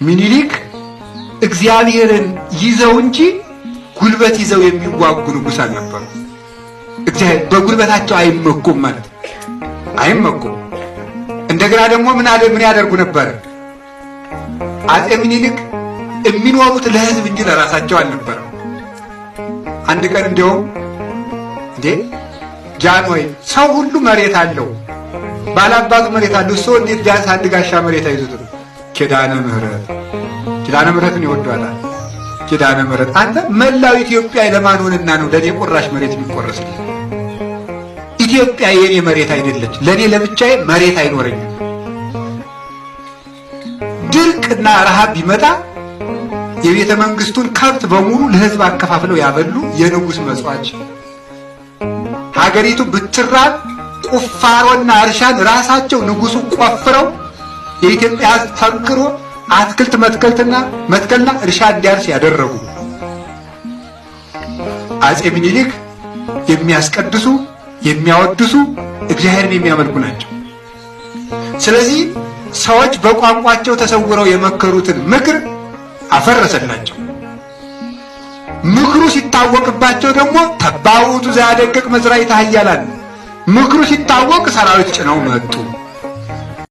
ምኒልክ እግዚአብሔርን ይዘው እንጂ ጉልበት ይዘው የሚዋጉ ንጉሥ አልነበሩ። እግዚአብሔር በጉልበታቸው አይመኩም ማለት አይመኩም። እንደገና ደግሞ ምን ያደርጉ ነበር? አፄ ምኒልክ የሚኖሩት ለሕዝብ እንጂ ለራሳቸው አልነበረም። አንድ ቀን እንዲያውም እንዴ ጃንሆይ ሰው ሁሉ መሬት አለው፣ ባላባቱ መሬት አለው፣ ሰው እንዴት ቢያንስ አንድ ጋሻ መሬት አይዙትም? ኪዳነ ምሕረትን ይወዷታል። ኪዳነ ምሕረት አንተ መላው ኢትዮጵያ ለማን ሆነና ነው ለኔ ቁራሽ መሬት የሚቆረስልኝ? ኢትዮጵያ የኔ መሬት አይደለች። ለኔ ለብቻዬ መሬት አይኖረኝም። ድርቅና ረሃብ ቢመጣ የቤተ መንግስቱን ከብት በሙሉ ለሕዝብ አከፋፍለው ያበሉ የንጉሥ መጽዋች። ሀገሪቱ ብትራብ ቁፋሮና እርሻን ራሳቸው ንጉሡ ቆፍረው የኢትዮጵያ ሕዝብ ፈንክሮ አትክልት መትከልና እርሻ እንዲያርስ ያደረጉ አፄ ምኒልክ የሚያስቀድሱ የሚያወድሱ እግዚአብሔርን የሚያመልኩ ናቸው። ስለዚህ ሰዎች በቋንቋቸው ተሰውረው የመከሩትን ምክር አፈረሰላቸው። ምክሩ ሲታወቅባቸው ደግሞ ተባውቱ ዘያደቅቅ መዝራዕተ ኃያላን፣ ምክሩ ሲታወቅ ሰራዊት ጭነው መጡ።